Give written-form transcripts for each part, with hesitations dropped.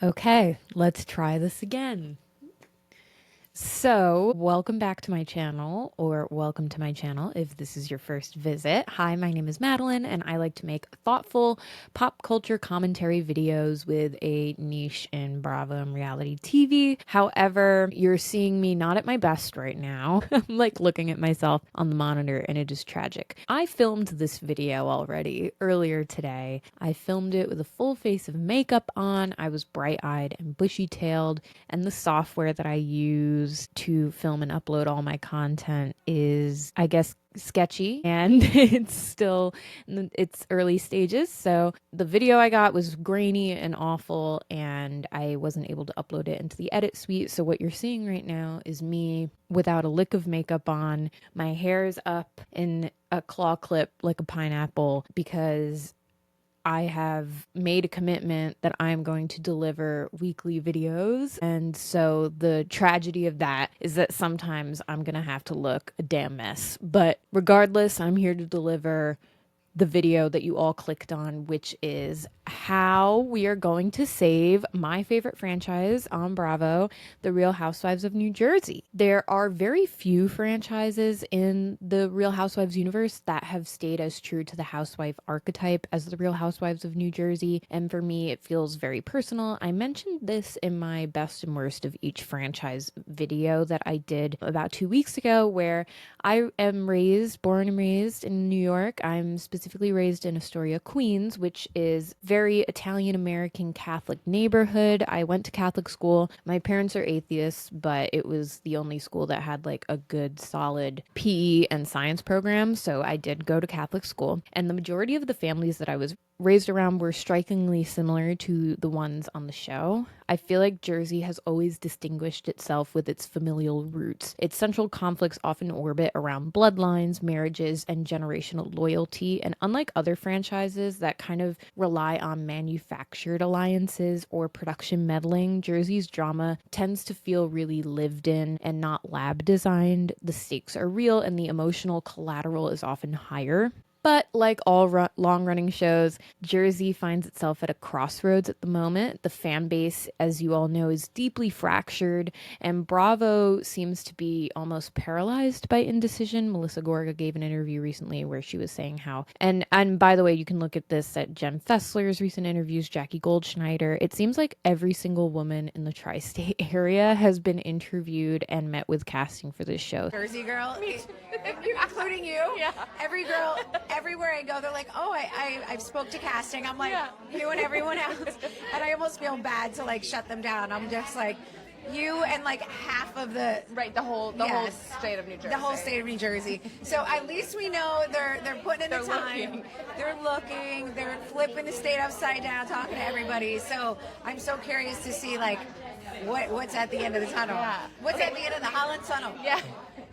Okay, let's try this again. So, welcome back to my channel, or welcome to my channel if this is your first visit. Hi, my name is Madeline, and I like to make thoughtful pop culture commentary videos with a niche in Bravo and reality TV. However, you're seeing me not at my best right now. I'm like looking at myself on the monitor, and it is tragic. I filmed this video already earlier today. I filmed it with a full face of makeup on. I was bright-eyed and bushy-tailed, and the software that I use to film and upload all my content is, I guess, sketchy, and it's still in its early stages. So the video I got was grainy and awful, and I wasn't able to upload it into the edit suite. So what you're seeing right now is me without a lick of makeup on. My hair's up in a claw clip like a pineapple because I have made a commitment that I'm going to deliver weekly videos. And so the tragedy of that is that sometimes I'm going to have to look a damn mess. But regardless, I'm here to deliver the video that you all clicked on, which is how we are going to save my favorite franchise on Bravo, The Real Housewives of New Jersey. There are very few franchises in the Real Housewives universe that have stayed as true to the housewife archetype as The Real Housewives of New Jersey, and for me it feels very personal. I mentioned this in my best and worst of each franchise video that I did about 2 weeks ago, where I am born and raised in New York. I'm specifically raised in Astoria, Queens, which is very Italian-American Catholic neighborhood. I went to Catholic school. My parents are atheists, but it was the only school that had like a good solid PE and science program. So I did go to Catholic school. And the majority of the families that I was raised around were strikingly similar to the ones on the show. I feel like Jersey has always distinguished itself with its familial roots. Its central conflicts often orbit around bloodlines, marriages, and generational loyalty. And unlike other franchises that kind of rely on manufactured alliances or production meddling, Jersey's drama tends to feel really lived in and not lab designed. The stakes are real and the emotional collateral is often higher. But like all long-running shows, Jersey finds itself at a crossroads at the moment. The fan base, as you all know, is deeply fractured, and Bravo seems to be almost paralyzed by indecision. Melissa Gorga gave an interview recently where she was saying how, and by the way, you can look at this at Jen Fessler's recent interviews, Jackie Goldschneider. It seems like every single woman in the tri-state area has been interviewed and met with casting for this show. Jersey girl, including you. Yeah. Every girl, everywhere I go, they're like, "Oh, I've spoke to casting." I'm like, yeah. You and everyone else, and I almost feel bad to like shut them down. I'm just like, you and like half of the whole state of New Jersey. The whole state of New Jersey. So at least we know they're putting in the time. Looking. They're looking. They're flipping the state upside down, talking to everybody. So I'm so curious to see like what's at the end of the tunnel. Yeah. What's at the end of the Holland Tunnel? Yeah.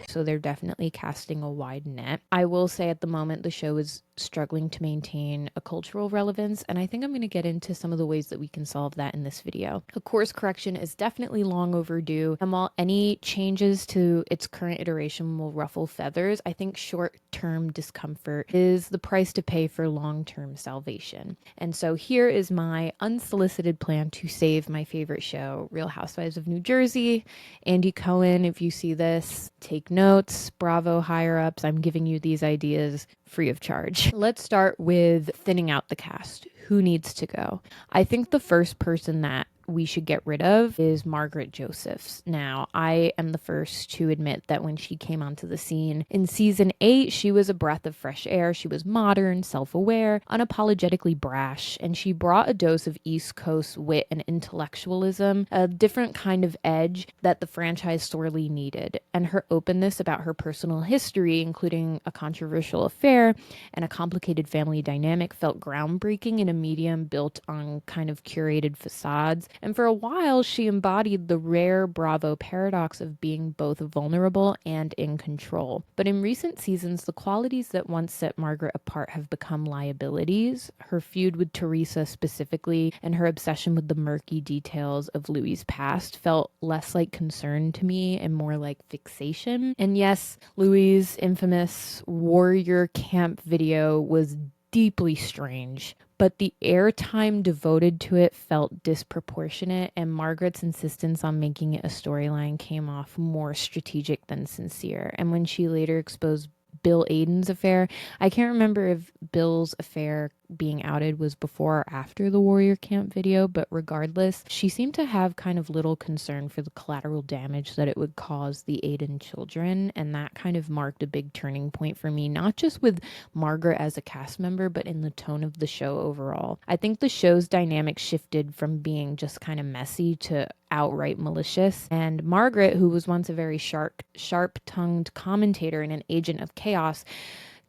So they're definitely casting a wide net. I will say at the moment the show is struggling to maintain a cultural relevance, and I think I'm going to get into some of the ways that we can solve that in this video. A course correction is definitely long overdue, and while any changes to its current iteration will ruffle feathers, I think short-term discomfort is the price to pay for long-term salvation. And so here is my unsolicited plan to save my favorite show, Real Housewives of New Jersey. Andy Cohen, if you see this, take notes. Bravo higher-ups, I'm giving you these ideas free of charge. Let's start with thinning out the cast. Who needs to go? I think the first person that we should get rid of is Margaret Josephs. Now, I am the first to admit that when she came onto the scene in season 8, she was a breath of fresh air. She was modern, self-aware, unapologetically brash, and she brought a dose of East Coast wit and intellectualism, a different kind of edge that the franchise sorely needed. And her openness about her personal history, including a controversial affair and a complicated family dynamic, felt groundbreaking in a medium built on kind of curated facades. And for a while, she embodied the rare Bravo paradox of being both vulnerable and in control. But in recent seasons, the qualities that once set Margaret apart have become liabilities. Her feud with Teresa specifically, and her obsession with the murky details of Louis' past felt less like concern to me and more like fixation. And yes, Louis' infamous warrior camp video was deeply strange, but the airtime devoted to it felt disproportionate, and Margaret's insistence on making it a storyline came off more strategic than sincere. And when she later exposed Bill Aiden's affair, I can't remember if Bill's affair being outed was before or after the Warrior Camp video, but regardless, she seemed to have kind of little concern for the collateral damage that it would cause the Aiden children, and that kind of marked a big turning point for me, not just with Margaret as a cast member, but in the tone of the show overall. I think the show's dynamic shifted from being just kind of messy to outright malicious, and Margaret, who was once a very sharp-tongued commentator and an agent of chaos,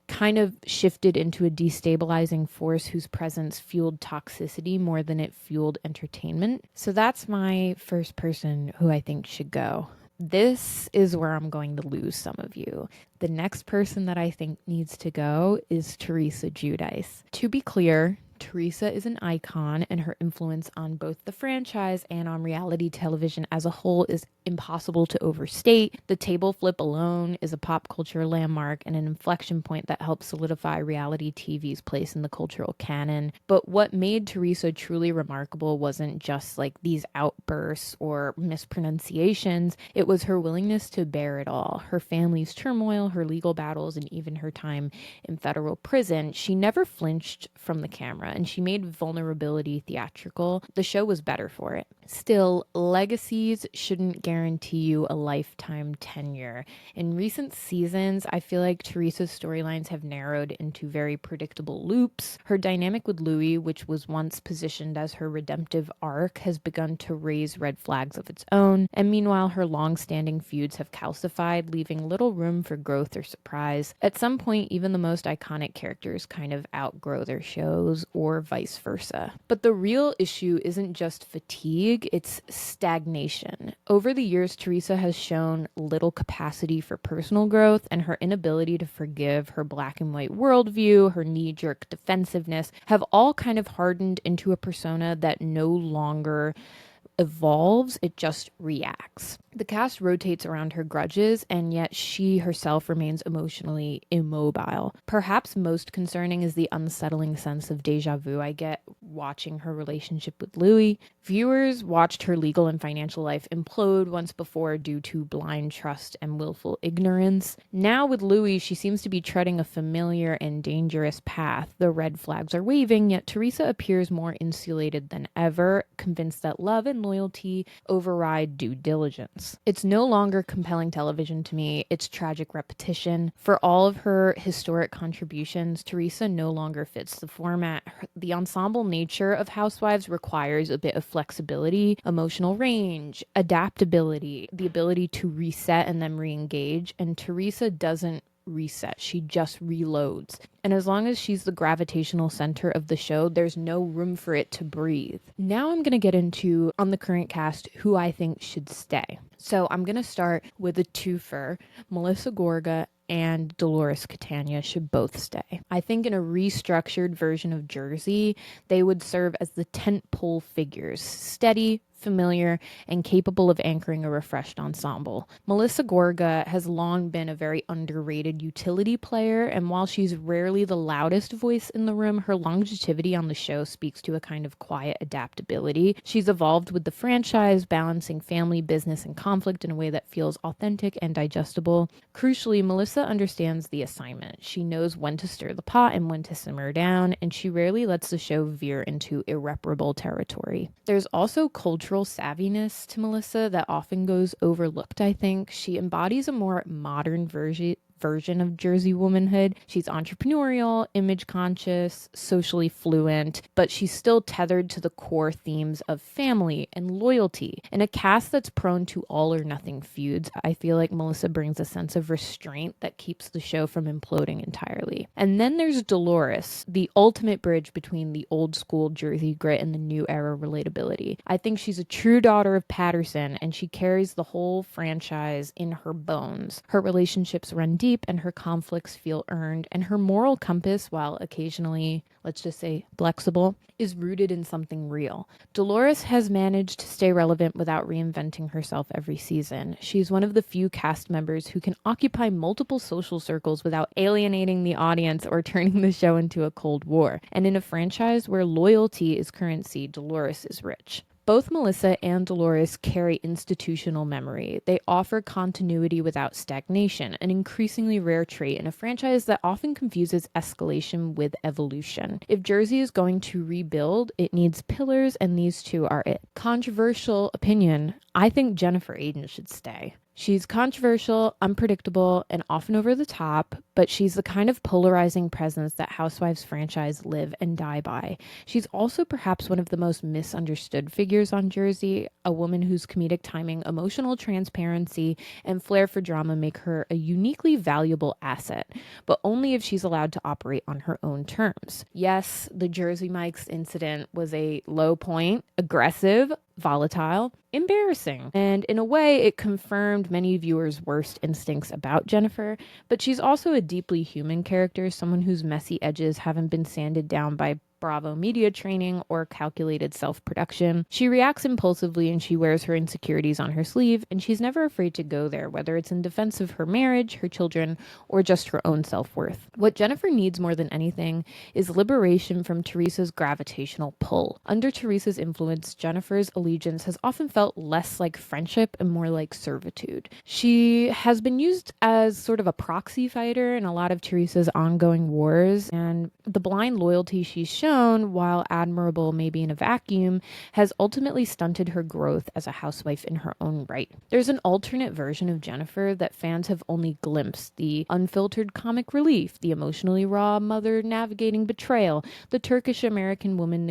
kind of shifted into a destabilizing force whose presence fueled toxicity more than it fueled entertainment. So that's my first person who I think should go. This is where I'm going to lose some of you. The next person that I think needs to go is Teresa Giudice. To be clear, Teresa is an icon, and her influence on both the franchise and on reality television as a whole is impossible to overstate. The table flip alone is a pop culture landmark and an inflection point that helps solidify reality TV's place in the cultural canon. But what made Teresa truly remarkable wasn't just like these outbursts or mispronunciations. It was her willingness to bear it all. Her family's turmoil, her legal battles, and even her time in federal prison. She never flinched from the camera, and she made vulnerability theatrical. The show was better for it. Still, legacies shouldn't guarantee you a lifetime tenure. In recent seasons, I feel like Teresa's storylines have narrowed into very predictable loops. Her dynamic with Louis, which was once positioned as her redemptive arc, has begun to raise red flags of its own. And meanwhile, her long-standing feuds have calcified, leaving little room for growth or surprise. At some point, even the most iconic characters kind of outgrow their shows, or vice versa. But the real issue isn't just fatigue, it's stagnation. Over the years, Teresa has shown little capacity for personal growth, and her inability to forgive, her black and white worldview, her knee-jerk defensiveness have all kind of hardened into a persona that no longer evolves, it just reacts. The cast rotates around her grudges, and yet she herself remains emotionally immobile. Perhaps most concerning is the unsettling sense of deja vu I get watching her relationship with Louis. Viewers watched her legal and financial life implode once before due to blind trust and willful ignorance. Now with Louis, she seems to be treading a familiar and dangerous path. The red flags are waving, yet Teresa appears more insulated than ever, convinced that love and loyalty override due diligence. It's no longer compelling television to me, it's tragic repetition. For all of her historic contributions, Teresa no longer fits the format. The ensemble nature of Housewives requires a bit of flexibility, emotional range, adaptability, the ability to reset and then re-engage, and Teresa doesn't reset. She just reloads. And as long as she's the gravitational center of the show, there's no room for it to breathe. Now I'm going to get into, on the current cast, who I think should stay. So I'm going to start with a twofer. Melissa Gorga and Dolores Catania should both stay. I think in a restructured version of Jersey, they would serve as the tentpole figures, steady, familiar, and capable of anchoring a refreshed ensemble. Melissa Gorga has long been a very underrated utility player, and while she's rarely the loudest voice in the room, her longevity on the show speaks to a kind of quiet adaptability. She's evolved with the franchise, balancing family, business, and conflict in a way that feels authentic and digestible. Crucially, Melissa understands the assignment. She knows when to stir the pot and when to simmer down, and she rarely lets the show veer into irreparable territory. There's also cultural savviness to Melissa that often goes overlooked, I think. She embodies a more modern version of Jersey womanhood. She's entrepreneurial, image conscious, socially fluent, but she's still tethered to the core themes of family and loyalty. In a cast that's prone to all or nothing feuds, I feel like Melissa brings a sense of restraint that keeps the show from imploding entirely. And then there's Dolores, the ultimate bridge between the old school Jersey grit and the new era relatability. I think she's a true daughter of Patterson, and she carries the whole franchise in her bones. Her relationships run deep, deep and her conflicts feel earned, and her moral compass, while occasionally, let's just say, flexible, is rooted in something real. Dolores has managed to stay relevant without reinventing herself every season. She's one of the few cast members who can occupy multiple social circles without alienating the audience or turning the show into a Cold War. And in a franchise where loyalty is currency, Dolores is rich. Both Melissa and Dolores carry institutional memory. They offer continuity without stagnation, an increasingly rare trait in a franchise that often confuses escalation with evolution. If Jersey is going to rebuild, it needs pillars, and these two are it. Controversial opinion, I think Jennifer Aiden should stay. She's controversial, unpredictable, and often over the top, but she's the kind of polarizing presence that Housewives franchise live and die by. She's also perhaps one of the most misunderstood figures on Jersey, a woman whose comedic timing, emotional transparency, and flair for drama make her a uniquely valuable asset, but only if she's allowed to operate on her own terms. Yes, the Jersey Mike's incident was a low point, aggressive, volatile, embarrassing, and in a way it confirmed many viewers' worst instincts about Jennifer, but she's also a deeply human character, someone whose messy edges haven't been sanded down by Bravo media training or calculated self-production. She reacts impulsively and she wears her insecurities on her sleeve, and she's never afraid to go there, whether it's in defense of her marriage, her children, or just her own self-worth. What Jennifer needs more than anything is liberation from Teresa's gravitational pull. Under Teresa's influence, Jennifer's allegiance has often felt less like friendship and more like servitude. She has been used as sort of a proxy fighter in a lot of Teresa's ongoing wars, and the blind loyalty she's shown, while admirable maybe in a vacuum, has ultimately stunted her growth as a housewife in her own right. There's an alternate version of Jennifer that fans have only glimpsed: the unfiltered comic relief, the emotionally raw mother navigating betrayal, the Turkish-American woman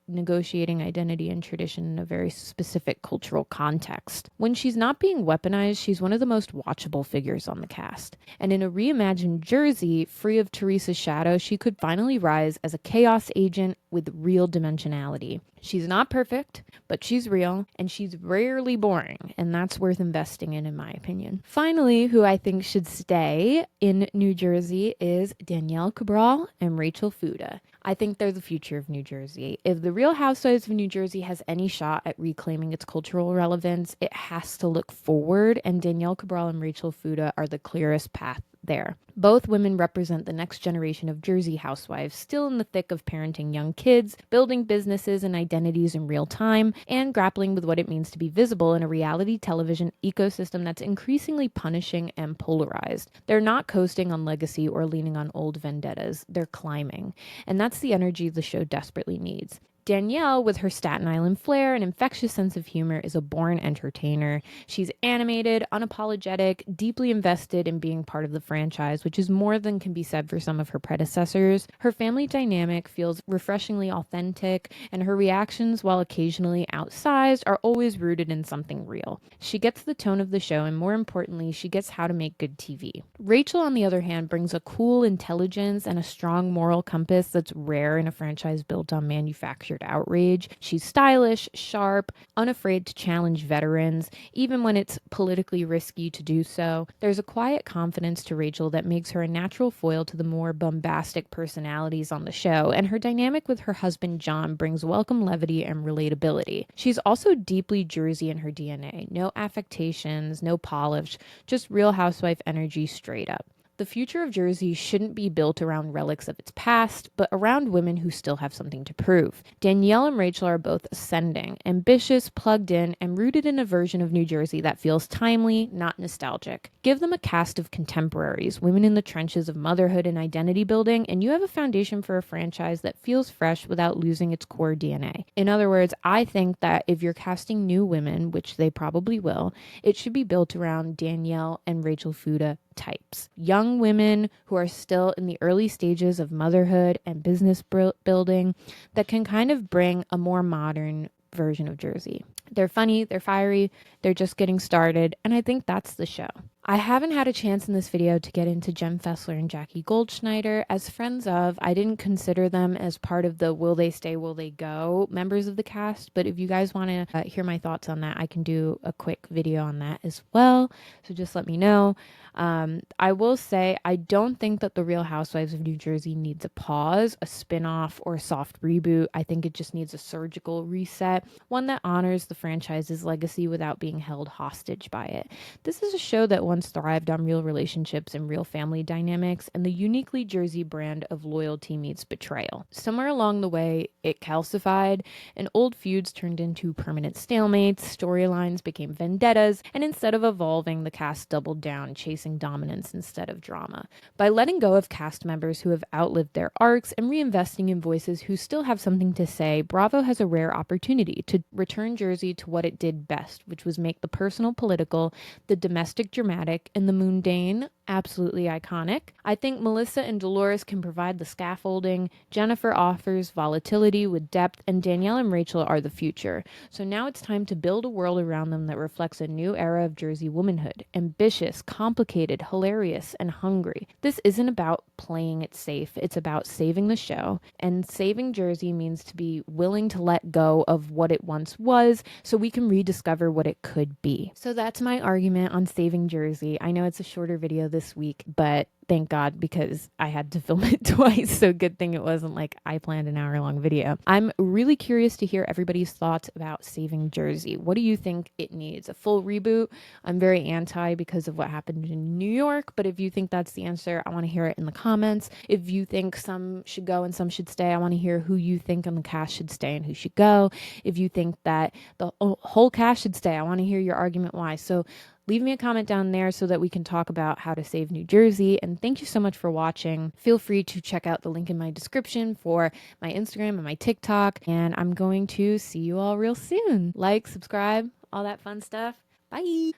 negotiating identity and tradition in a very specific cultural context. When she's not being weaponized, she's one of the most watchable figures on the cast. And in a reimagined Jersey, free of Teresa's shadow, she could finally rise as a chaos agent with real dimensionality. She's not perfect, but she's real, and she's rarely boring, and that's worth investing in my opinion. Finally, who I think should stay in New Jersey is Danielle Cabral and Rachel Fuda. I think they're the future of New Jersey. If the Real Housewives of New Jersey has any shot at reclaiming its cultural relevance, it has to look forward, and Danielle Cabral and Rachel Fuda are the clearest path there. Both women represent the next generation of Jersey housewives, still in the thick of parenting young kids, building businesses and identities in real time, and grappling with what it means to be visible in a reality television ecosystem that's increasingly punishing and polarized. They're not coasting on legacy or leaning on old vendettas. They're climbing. And that's the energy the show desperately needs. Danielle, with her Staten Island flair and infectious sense of humor, is a born entertainer. She's animated, unapologetic, deeply invested in being part of the franchise, which is more than can be said for some of her predecessors. Her family dynamic feels refreshingly authentic, and her reactions, while occasionally outsized, are always rooted in something real. She gets the tone of the show, and more importantly, she gets how to make good TV. Rachel, on the other hand, brings a cool intelligence and a strong moral compass that's rare in a franchise built on manufactured outrage. She's stylish, sharp, unafraid to challenge veterans, even when it's politically risky to do so. There's a quiet confidence to Rachel that makes her a natural foil to the more bombastic personalities on the show, and her dynamic with her husband John brings welcome levity and relatability. She's also deeply Jersey in her DNA. No affectations, no polish, just Real Housewife energy straight up. The future of Jersey shouldn't be built around relics of its past, but around women who still have something to prove. Danielle and Rachel are both ascending, ambitious, plugged in, and rooted in a version of New Jersey that feels timely, not nostalgic. Give them a cast of contemporaries, women in the trenches of motherhood and identity building, and you have a foundation for a franchise that feels fresh without losing its core DNA. In other words, I think that if you're casting new women, which they probably will, it should be built around Danielle and Rachel Fuda types. Young women who are still in the early stages of motherhood and business building that can kind of bring a more modern version of Jersey. They're funny, they're fiery, they're just getting started, and I think that's the show. I haven't had a chance in this video to get into Jem Fessler and Jackie Goldschneider. As friends of, I didn't consider them as part of the will they stay, will they go members of the cast, but if you guys want to hear my thoughts on that, I can do a quick video on that as well, so just let me know. I will say I don't think that The Real Housewives of New Jersey needs a pause, a spin-off, or a soft reboot. I think it just needs a surgical reset, one that honors the franchise's legacy without being held hostage by it. This is a show that once thrived on real relationships and real family dynamics and the uniquely Jersey brand of loyalty meets betrayal. Somewhere along the way, it calcified, and old feuds turned into permanent stalemates, storylines became vendettas, and instead of evolving, the cast doubled down, chasing dominance instead of drama. By letting go of cast members who have outlived their arcs and reinvesting in voices who still have something to say, Bravo has a rare opportunity to return Jersey to what it did best, which was make the personal political, the domestic dramatic, and the mundane absolutely iconic. I think Melissa and Dolores can provide the scaffolding, Jennifer offers volatility with depth, and Danielle and Rachel are the future. So now it's time to build a world around them that reflects a new era of Jersey womanhood. Ambitious, complicated, hilarious, and hungry. This isn't about playing it safe, it's about saving the show. And saving Jersey means to be willing to let go of what it once was so we can rediscover what it could be. So that's my argument on saving Jersey. I know it's a shorter video this week, but thank God, because I had to film it twice. So good thing it wasn't like I planned an hour-long video. I'm really curious to hear everybody's thoughts about saving Jersey. What do you think it needs? A full reboot? I'm very anti because of what happened in New York, but if you think that's the answer, I want to hear it in the comments. If you think some should go and some should stay, I want to hear who you think on the cast should stay and who should go. If you think that the whole cast should stay, I want to hear your argument why. So leave me a comment down there so that we can talk about how to save New Jersey. And thank you so much for watching. Feel free to check out the link in my description for my Instagram and my TikTok. And I'm going to see you all real soon. Like, subscribe, all that fun stuff. Bye.